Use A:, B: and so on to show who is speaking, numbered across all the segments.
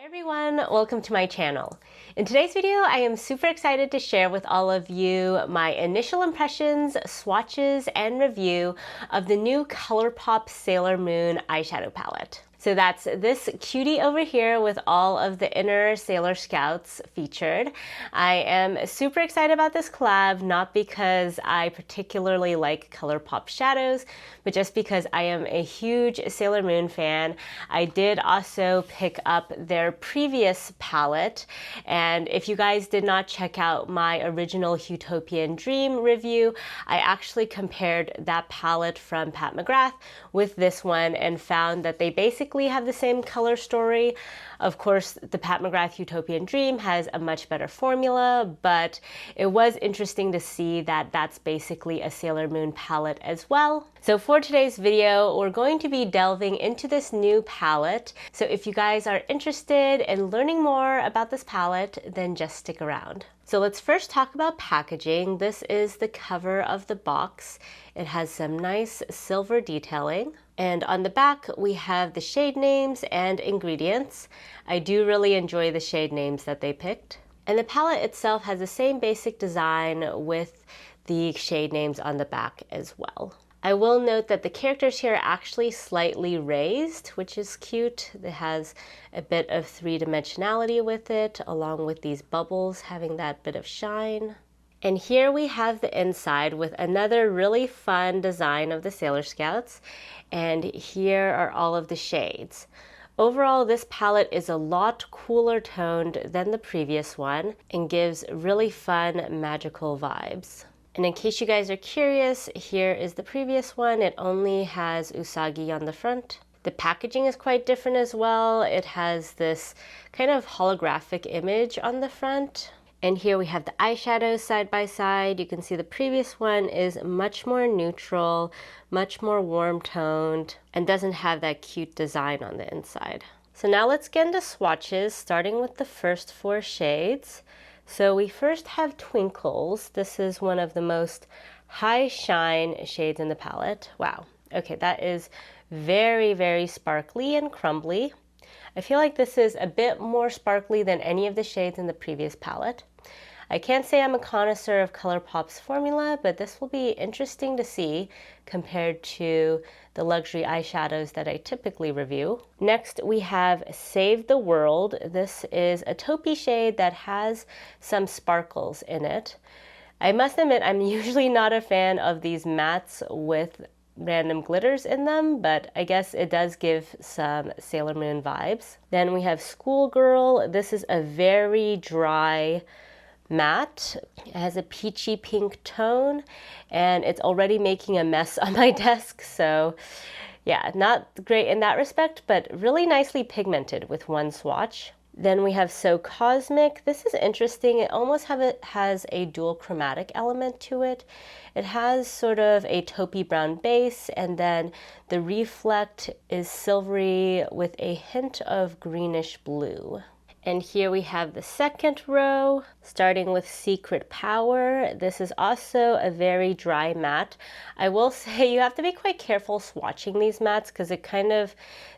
A: Everyone, welcome to my channel. In today's video, I am super excited to share with all of you my initial impressions, swatches, and review of the new ColourPop Sailor Moon eyeshadow palette. So that's this cutie over here with all of the inner Sailor Scouts featured. I am super excited about this collab, not because I particularly like ColourPop shadows, but just because I am a huge Sailor Moon fan. I did also pick up their previous palette, and if you guys did not check out my original Utopian Dream review, I actually compared that palette from Pat McGrath with this one and found that they basically have the same color story. Of course, the Pat McGrath Utopian Dream has a much better formula, but it was interesting to see that that's basically a Sailor Moon palette as well. So for today's video, we're going to be delving into this new palette. So if you guys are interested in learning more about this palette, then just stick around. So let's first talk about packaging. This is the cover of the box. It has some nice silver detailing. And on the back, we have the shade names and ingredients. I do really enjoy the shade names that they picked. And the palette itself has the same basic design with the shade names on the back as well. I will note that the characters here are actually slightly raised, which is cute. It has a bit of three-dimensionality with it, along with these bubbles having that bit of shine. And here we have the inside with another really fun design of the Sailor Scouts. And here are all of the shades. Overall, this palette is a lot cooler toned than the previous one and gives really fun, magical vibes. And in case you guys are curious, here is the previous one. It only has Usagi on the front. The packaging is quite different as well. It has this kind of holographic image on the front. And here we have the eyeshadows side by side. You can see the previous one is much more neutral, much more warm toned, and doesn't have that cute design on the inside. So now let's get into swatches, starting with the first 4 shades. So we first have Twinkles. This is one of the most high shine shades in the palette. Wow. Okay, that is very, very sparkly and crumbly. I feel like this is a bit more sparkly than any of the shades in the previous palette. I can't say I'm a connoisseur of ColourPop's formula, but this will be interesting to see compared to the luxury eyeshadows that I typically review. Next, we have Save the World. This is a taupey shade that has some sparkles in it. I must admit, I'm usually not a fan of these mattes with random glitters in them, but I guess it does give some Sailor Moon vibes. Then we have Schoolgirl. This is a very dry matte. It has a peachy pink tone and it's already making a mess on my desk, so yeah, not great in that respect, but really nicely pigmented with one swatch. Then we have So Cosmic. This is interesting. It almost has a dual chromatic element to it. It has sort of a taupey brown base, and then the reflect is silvery with a hint of greenish blue. And here we have the second row, starting with Secret Power. This is also a very dry matte. I will say you have to be quite careful swatching these mattes because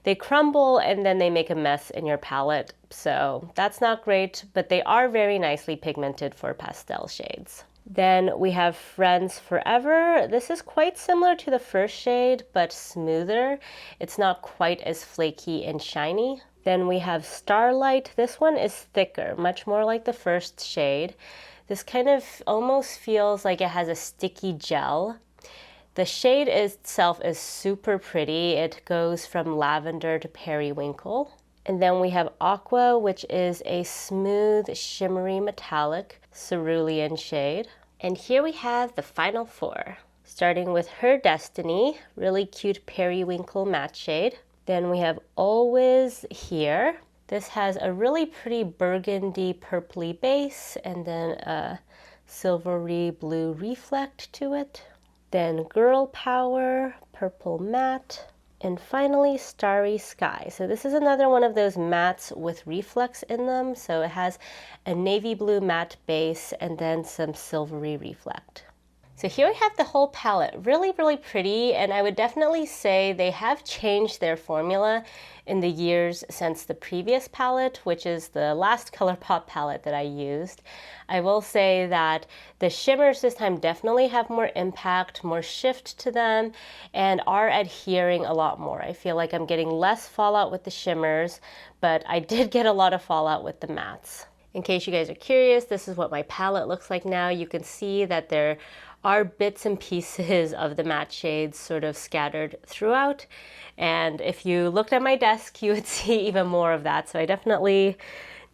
A: they crumble and then they make a mess in your palette. So that's not great, but they are very nicely pigmented for pastel shades. Then we have Friends Forever. This is quite similar to the first shade, but smoother. It's not quite as flaky and shiny. Then we have Starlight. This one is thicker, much more like the first shade. This kind of almost feels like it has a sticky gel. The shade itself is super pretty. It goes from lavender to periwinkle. And then we have Aqua, which is a smooth, shimmery, metallic cerulean shade. And here we have the final 4, starting with Her Destiny, really cute periwinkle matte shade. Then we have Always Here. This has a really pretty burgundy purpley base and then a silvery blue reflect to it. Then Girl Power, purple matte. And finally, Starry Sky. So this is another one of those mattes with reflex in them. So it has a navy blue matte base and then some silvery reflect. So here we have the whole palette, really, really pretty, and I would definitely say they have changed their formula in the years since the previous palette, which is the last ColourPop palette that I used. I will say that the shimmers this time definitely have more impact, more shift to them, and are adhering a lot more. I feel like I'm getting less fallout with the shimmers, but I did get a lot of fallout with the mattes. In case you guys are curious, this is what my palette looks like now. You can see that there are bits and pieces of the matte shades sort of scattered throughout. And if you looked at my desk, you would see even more of that. So I definitely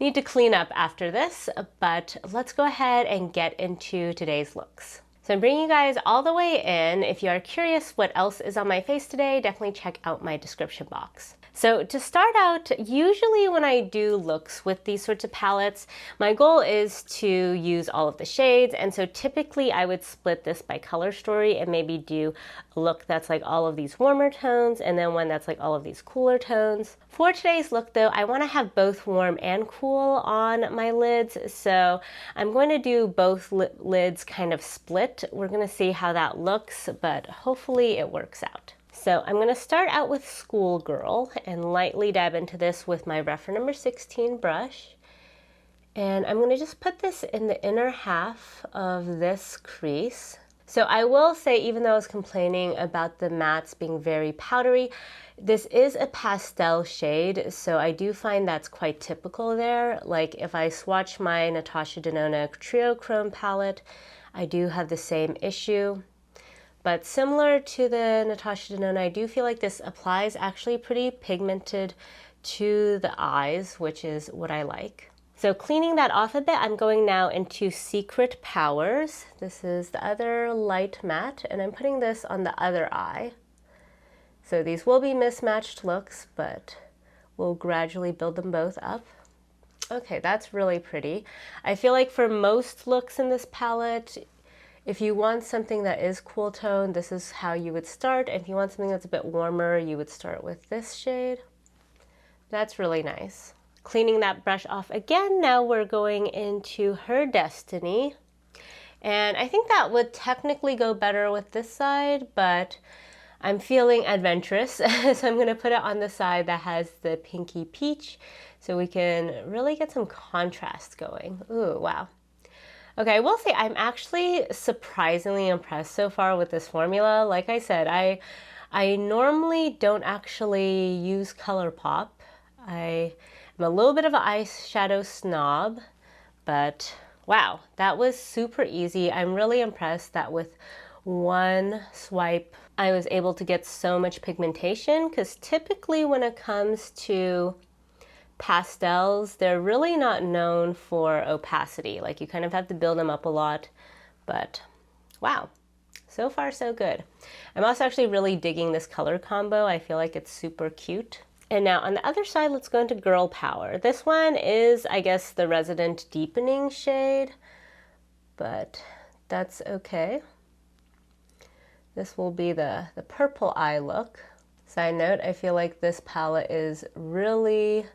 A: need to clean up after this, but let's go ahead and get into today's looks. So I'm bringing you guys all the way in. If you are curious what else is on my face today, definitely check out my description box. So to start out, usually when I do looks with these sorts of palettes, my goal is to use all of the shades, and so typically I would split this by color story and maybe do a look that's like all of these warmer tones and then one that's like all of these cooler tones. For today's look though, I want to have both warm and cool on my lids, so I'm going to do both lids kind of split. We're going to see how that looks, but hopefully it works out. So I'm going to start out with Schoolgirl and lightly dab into this with my Reference number 16 brush. And I'm going to just put this in the inner half of this crease. So I will say, even though I was complaining about the mattes being very powdery, this is a pastel shade, so I do find that's quite typical there. Like if I swatch my Natasha Denona Trio Chrome palette, I do have the same issue. But similar to the Natasha Denona, I do feel like this applies actually pretty pigmented to the eyes, which is what I like. So cleaning that off a bit, I'm going now into Secret Powers. This is the other light matte, and I'm putting this on the other eye. So these will be mismatched looks, but we'll gradually build them both up. Okay, that's really pretty. I feel like for most looks in this palette, if you want something that is cool tone, this is how you would start. If you want something that's a bit warmer, you would start with this shade. That's really nice. Cleaning that brush off again, now we're going into Her Destiny. And I think that would technically go better with this side, but I'm feeling adventurous, so I'm going to put it on the side that has the pinky peach so we can really get some contrast going. Ooh, wow. Okay, I will say I'm actually surprisingly impressed so far with this formula. Like I said, I normally don't actually use ColourPop. I am a little bit of an eyeshadow snob, but wow, that was super easy. I'm really impressed that with one swipe, I was able to get so much pigmentation, because typically when it comes to pastels, they're really not known for opacity. Like you kind of have to build them up a lot, but wow, so far so good. I'm also actually really digging this color combo. I feel like it's super cute. And now on the other side, let's go into Girl Power. This one is, I guess, the Resident Deepening shade, but that's okay. This will be the purple eye look. Side note, I feel like this palette is really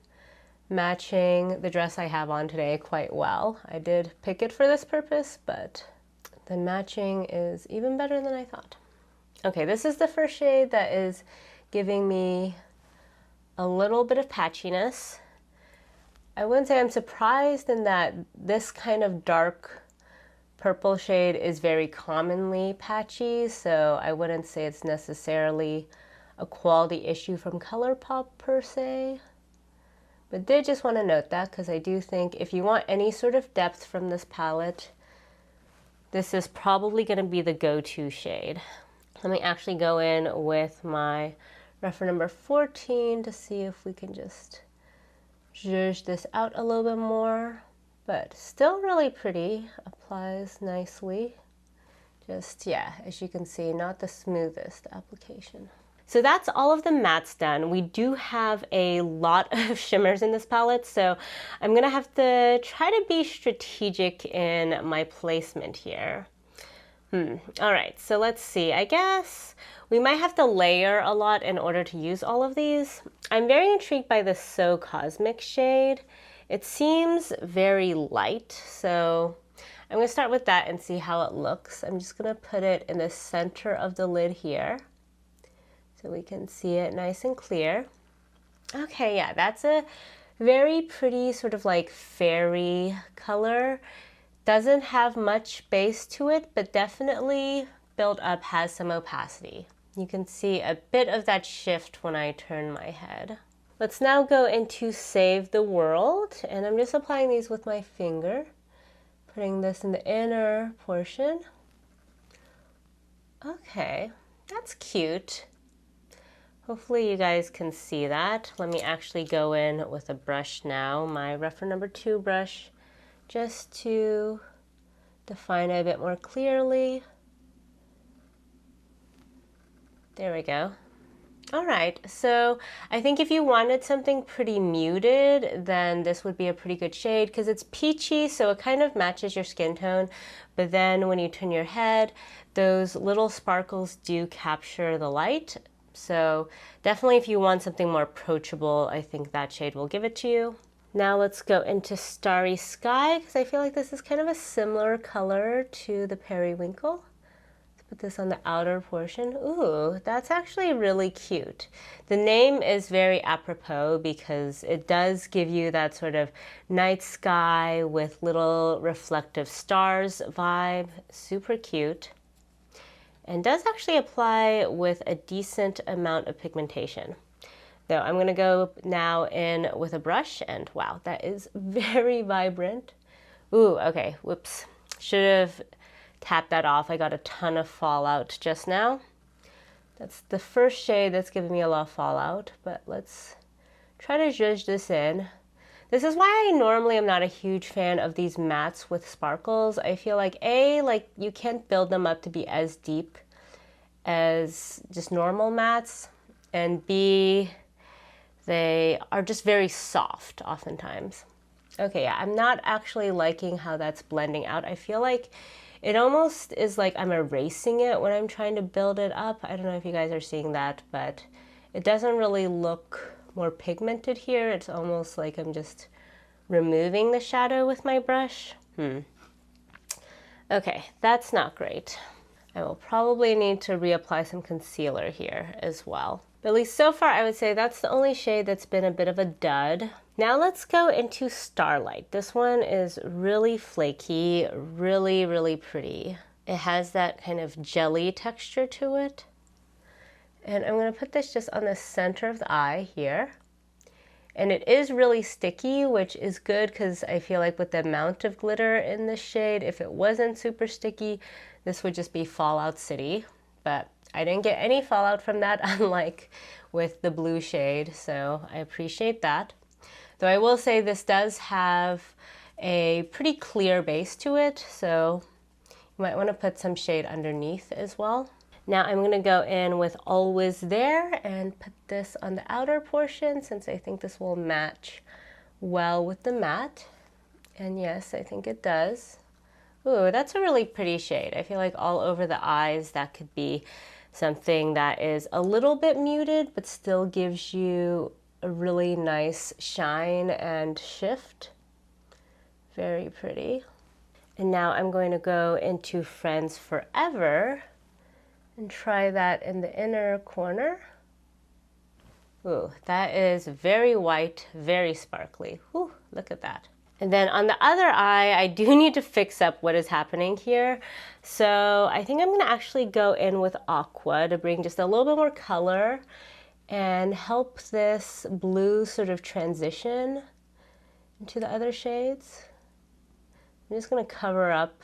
A: matching the dress I have on today quite well. I did pick it for this purpose, but the matching is even better than I thought. Okay, this is the first shade that is giving me a little bit of patchiness. I wouldn't say I'm surprised in that this kind of dark purple shade is very commonly patchy, so I wouldn't say it's necessarily a quality issue from ColourPop per se. But did just want to note that, because I do think if you want any sort of depth from this palette, this is probably going to be the go-to shade. Let me actually go in with my Reference number 14 to see if we can just zhuzh this out a little bit more. But still really pretty, applies nicely. Just, yeah, as you can see, not the smoothest application. So that's all of the mattes done. We do have a lot of shimmers in this palette, so I'm gonna have to try to be strategic in my placement here. All right, so let's see. I guess we might have to layer a lot in order to use all of these. I'm very intrigued by this So Cosmic shade. It seems very light, so I'm going to start with that and see how it looks. I'm just going to put it in the center of the lid here so we can see it nice and clear. Okay, yeah, that's a very pretty sort of like fairy color. Doesn't have much base to it, but definitely built up, has some opacity. You can see a bit of that shift when I turn my head. Let's now go into Save the World, and I'm just applying these with my finger, putting this in the inner portion. Okay, that's cute. Hopefully you guys can see that. Let me actually go in with a brush now, my reference number 2 brush, just to define it a bit more clearly. There we go. All right, so I think if you wanted something pretty muted, then this would be a pretty good shade because it's peachy, so it kind of matches your skin tone. But then when you turn your head, those little sparkles do capture the light. So definitely if you want something more approachable, I think that shade will give it to you. Now let's go into Starry Sky because I feel like this is kind of a similar color to the Periwinkle. Put this on the outer portion. Ooh, that's actually really cute. The name is very apropos because it does give you that sort of night sky with little reflective stars vibe. Super cute. And does actually apply with a decent amount of pigmentation. Though I'm gonna go now in with a brush and wow, that is very vibrant. Ooh, okay, whoops. Should have tapped that off. I got a ton of fallout just now. That's the first shade that's giving me a lot of fallout, but let's try to zhuzh this in. This is why I normally am not a huge fan of these mattes with sparkles. I feel like like you can't build them up to be as deep as just normal mattes, and B, they are just very soft oftentimes. Okay, yeah, I'm not actually liking how that's blending out. I feel like it almost is like I'm erasing it when I'm trying to build it up. I don't know if you guys are seeing that, but it doesn't really look more pigmented here. It's almost like I'm just removing the shadow with my brush. Okay, that's not great. I will probably need to reapply some concealer here as well. But at least so far, I would say that's the only shade that's been a bit of a dud. Now let's go into Starlight. This one is really flaky, really, really pretty. It has that kind of jelly texture to it. And I'm gonna put this just on the center of the eye here. And it is really sticky, which is good because I feel like with the amount of glitter in this shade, if it wasn't super sticky, this would just be Fallout City. But I didn't get any fallout from that, unlike with the blue shade, so I appreciate that. Though I will say this does have a pretty clear base to it, so you might want to put some shade underneath as well. Now I'm going to go in with Always There and put this on the outer portion since I think this will match well with the matte. And yes, I think it does. Ooh, that's a really pretty shade. I feel like all over the eyes that could be something that is a little bit muted but still gives you a really nice shine and shift. Very pretty. And now I'm going to go into Friends Forever and try that in the inner corner. Ooh, that is very white, very sparkly. Ooh, look at that. And then on the other eye, I do need to fix up what is happening here. So I think I'm gonna actually go in with Aqua to bring just a little bit more color and help this blue sort of transition into the other shades. I'm just gonna cover up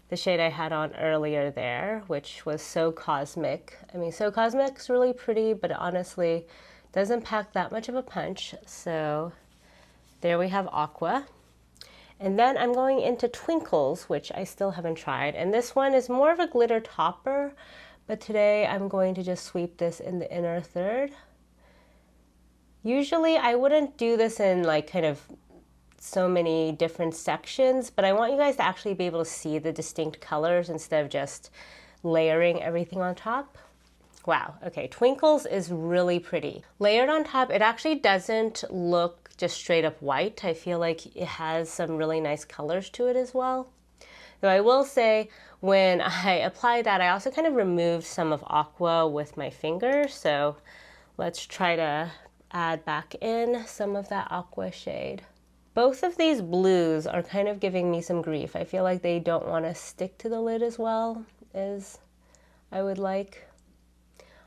A: the shade I had on earlier there, which was So Cosmic. I mean, So Cosmic's really pretty, but it honestly doesn't pack that much of a punch. So there we have Aqua. And then I'm going into Twinkles, which I still haven't tried. And this one is more of a glitter topper, but today I'm going to just sweep this in the inner third. Usually I wouldn't do this in like kind of so many different sections, but I want you guys to actually be able to see the distinct colors instead of just layering everything on top. Wow, okay, Twinkles is really pretty. Layered on top, it actually doesn't look just straight up white. I feel like it has some really nice colors to it as well. Though I will say, when I applied that, I also kind of removed some of Aqua with my finger. So let's try to add back in some of that Aqua shade. Both of these blues are kind of giving me some grief. I feel like they don't want to stick to the lid as well as I would like.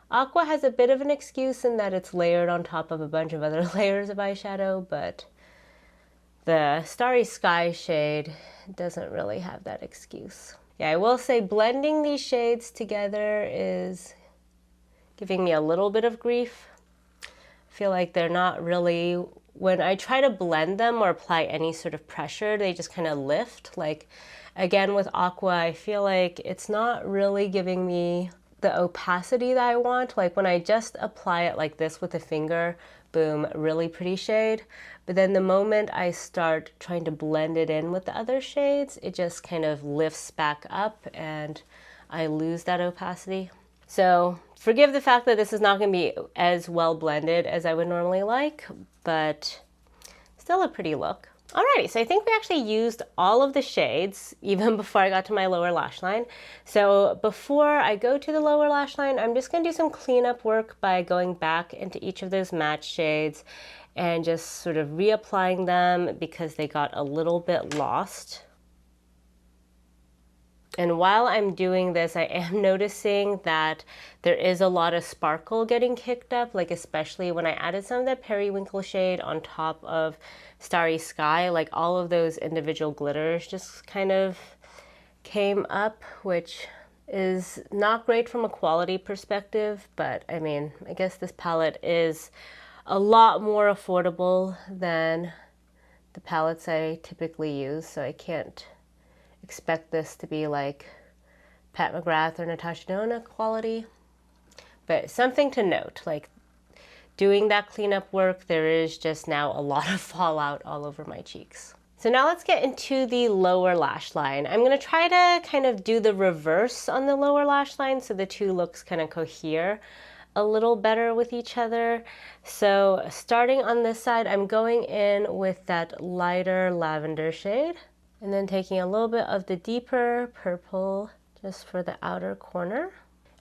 A: Aqua has a bit of an excuse in that it's layered on top of a bunch of other layers of eyeshadow, but the Starry Sky shade doesn't really have that excuse. Yeah, I will say blending these shades together is giving me a little bit of grief. I feel like they're not really, when I try to blend them or apply any sort of pressure, they just kind of lift. Like, again, with Aqua, I feel like it's not really giving me the opacity that I want. Like when I just apply it like this with a finger, boom, really pretty shade. But then the moment I start trying to blend it in with the other shades, it just kind of lifts back up and I lose that opacity. So forgive the fact that this is not going to be as well blended as I would normally like, but still a pretty look. Alrighty, so I think we actually used all of the shades even before I got to my lower lash line. So before I go to the lower lash line, I'm just going to do some cleanup work by going back into each of those matte shades and just sort of reapplying them because they got a little bit lost. And while I'm doing this, I am noticing that there is a lot of sparkle getting kicked up, like especially when I added some of that periwinkle shade on top of Starry Sky, like all of those individual glitters just kind of came up, which is not great from a quality perspective, but I mean, I guess this palette is a lot more affordable than the palettes I typically use, so I can't expect this to be like Pat McGrath or Natasha Denona quality. But something to note, like doing that cleanup work, there is just now a lot of fallout all over my cheeks. So now let's get into the lower lash line. I'm going to try to kind of do the reverse on the lower lash line so the two looks kind of cohere a little better with each other. So starting on this side, I'm going in with that lighter lavender shade and then taking a little bit of the deeper purple just for the outer corner.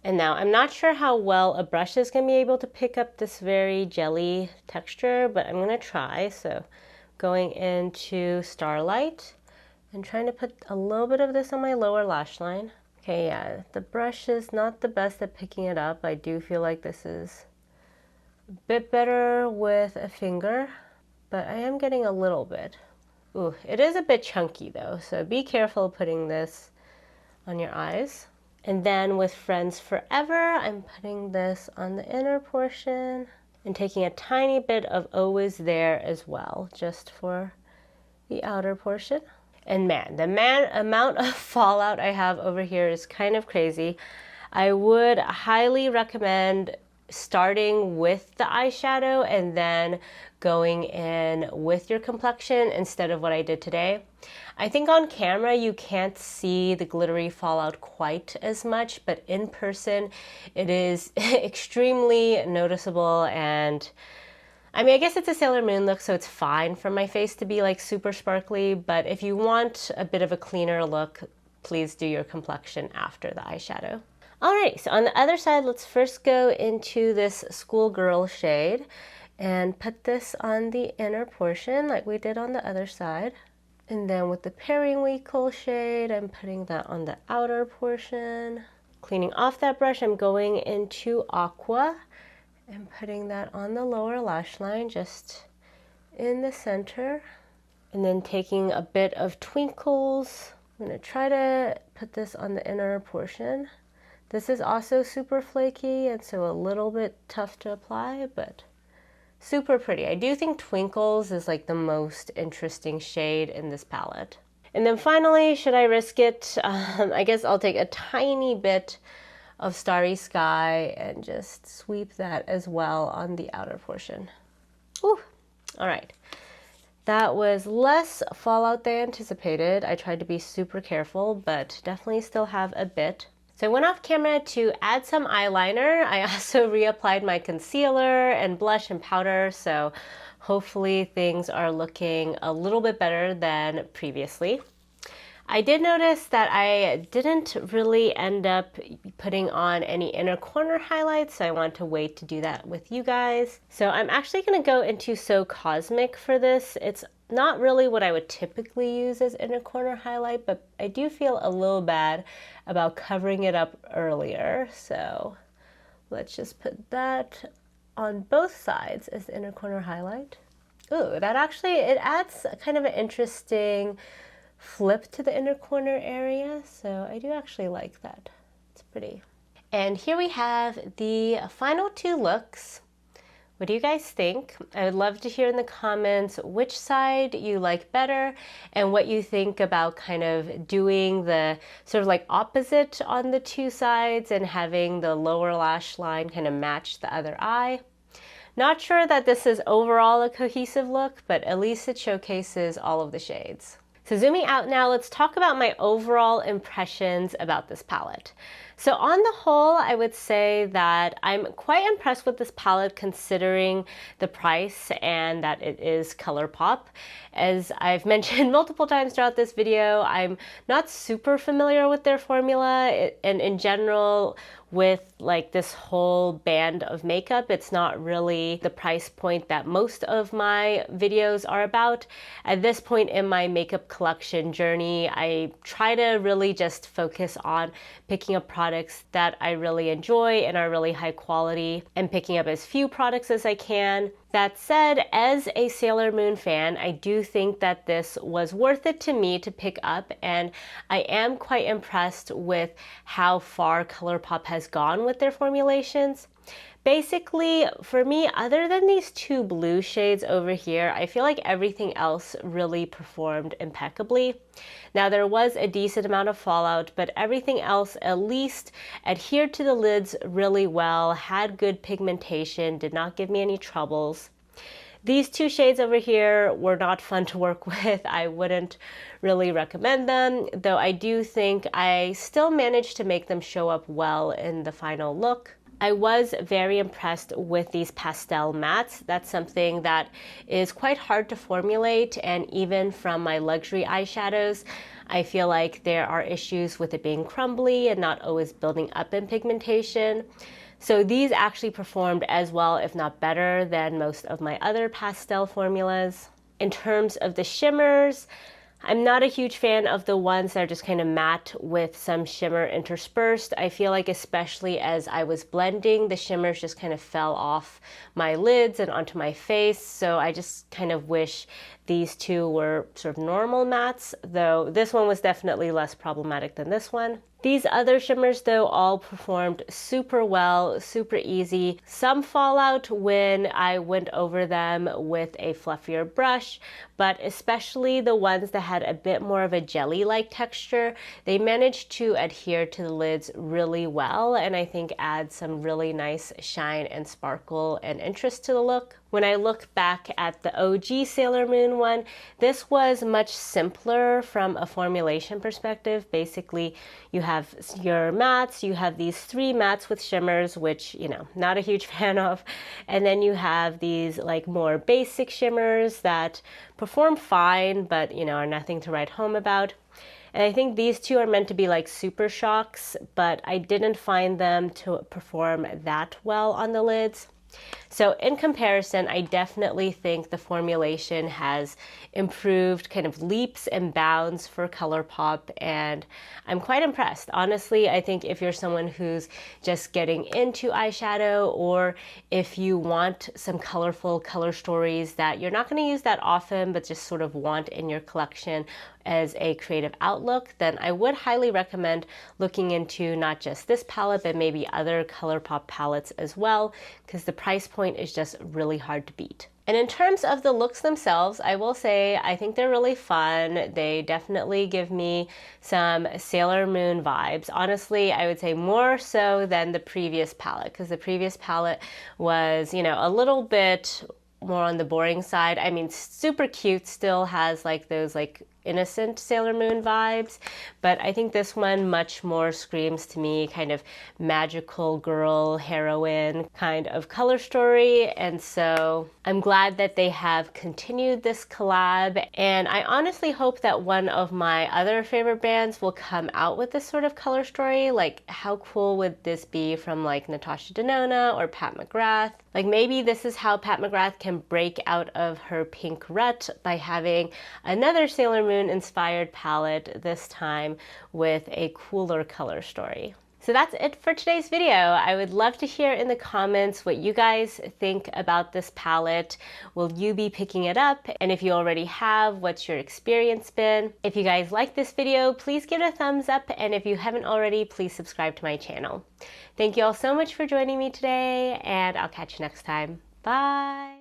A: And now I'm not sure how well a brush is going to be able to pick up this very jelly texture, but I'm going to try. So going into Starlight and trying to put a little bit of this on my lower lash line. Okay, yeah, the brush is not the best at picking it up. I do feel like this is a bit better with a finger, but I am getting a little bit. Ooh, it is a bit chunky though, so be careful putting this on your eyes. And then with Friends Forever, I'm putting this on the inner portion and taking a tiny bit of Always There as well, just for the outer portion. And man, the amount of fallout I have over here is kind of crazy. I would highly recommend starting with the eyeshadow and then going in with your complexion instead of what I did today. I think on camera you can't see the glittery fallout quite as much, but in person it is extremely noticeable. And I mean, I guess it's a Sailor Moon look, so it's fine for my face to be like super sparkly, but if you want a bit of a cleaner look, please do your complexion after the eyeshadow. Alright, so on the other side, let's first go into this Schoolgirl shade and put this on the inner portion like we did on the other side. And then with the periwinkle shade, I'm putting that on the outer portion. Cleaning off that brush, I'm going into Aqua and putting that on the lower lash line, just in the center. And then taking a bit of Twinkles. I'm going to try to put this on the inner portion. This is also super flaky and so a little bit tough to apply, but super pretty. I do think Twinkles is like the most interesting shade in this palette. And then finally, should I risk it? I guess I'll take a tiny bit of Starry Sky and just sweep that as well on the outer portion. Ooh, all right. That was less fallout than anticipated. I tried to be super careful, but definitely still have a bit. So I went off camera to add some eyeliner. I also reapplied my concealer and blush and powder, so hopefully things are looking a little bit better than previously. I did notice that I didn't really end up putting on any inner corner highlights, so I want to wait to do that with you guys. So I'm actually going to go into So Cosmic for this. It's not really what I would typically use as inner corner highlight, but I do feel a little bad about covering it up earlier. So let's just put that on both sides as the inner corner highlight. Ooh, that actually, it adds kind of an interesting flip to the inner corner area, so I do actually like that. It's pretty. And here we have the final two looks. What do you guys think? I would love to hear in the comments which side you like better and what you think about kind of doing the sort of like opposite on the two sides and having the lower lash line kind of match the other eye. Not sure that this is overall a cohesive look, but at least it showcases all of the shades. So zooming out now, let's talk about my overall impressions about this palette. So on the whole, I would say that I'm quite impressed with this palette considering the price and that it is ColourPop. As I've mentioned multiple times throughout this video, I'm not super familiar with their formula, and in general, with like this whole band of makeup, it's not really the price point that most of my videos are about. At this point in my makeup collection journey, I try to really just focus on picking up products that I really enjoy and are really high quality and picking up as few products as I can. That said, as a Sailor Moon fan, I do think that this was worth it to me to pick up, and I am quite impressed with how far ColourPop has gone with their formulations. Basically, for me, other than these two blue shades over here, I feel like everything else really performed impeccably. Now, there was a decent amount of fallout, but everything else at least adhered to the lids really well, had good pigmentation, did not give me any troubles. These two shades over here were not fun to work with. I wouldn't really recommend them, though I do think I still managed to make them show up well in the final look. I was very impressed with these pastel mattes. That's something that is quite hard to formulate, and even from my luxury eyeshadows, I feel like there are issues with it being crumbly and not always building up in pigmentation. So these actually performed as well, if not better, than most of my other pastel formulas. In terms of the shimmers, I'm not a huge fan of the ones that are just kind of matte with some shimmer interspersed. I feel like especially as I was blending, the shimmers just kind of fell off my lids and onto my face. So I just kind of wish these two were sort of normal mattes, though this one was definitely less problematic than this one. These other shimmers, though, all performed super well, super easy. Some fallout when I went over them with a fluffier brush, but especially the ones that had a bit more of a jelly-like texture, they managed to adhere to the lids really well, and I think add some really nice shine and sparkle and interest to the look. When I look back at the OG Sailor Moon one, this was much simpler from a formulation perspective. Basically, you have your mattes, you have these three mattes with shimmers, which, you know, not a huge fan of. And then you have these like more basic shimmers that perform fine, but, you know, are nothing to write home about. And I think these two are meant to be like super shocks, but I didn't find them to perform that well on the lids. So in comparison, I definitely think the formulation has improved kind of leaps and bounds for ColourPop, and I'm quite impressed. Honestly, I think if you're someone who's just getting into eyeshadow, or if you want some colorful color stories that you're not going to use that often, but just sort of want in your collection as a creative outlook, then I would highly recommend looking into not just this palette, but maybe other ColourPop palettes as well, because the price point is just really hard to beat. And in terms of the looks themselves, I will say I think they're really fun. They definitely give me some Sailor Moon vibes. Honestly, I would say more so than the previous palette, because the previous palette was, you know, a little bit more on the boring side. I mean, super cute, still has like those like innocent Sailor Moon vibes, but I think this one much more screams to me kind of magical girl heroine kind of color story, and so I'm glad that they have continued this collab, and I honestly hope that one of my other favorite brands will come out with this sort of color story. Like, how cool would this be from like Natasha Denona or Pat McGrath? Like, maybe this is how Pat McGrath can break out of her pink rut by having another Sailor Moon inspired palette, this time with a cooler color story. So that's it for today's video. I would love to hear in the comments what you guys think about this palette. Will you be picking it up? And if you already have, what's your experience been? If you guys like this video, please give it a thumbs up. And if you haven't already, please subscribe to my channel. Thank you all so much for joining me today, and I'll catch you next time. Bye.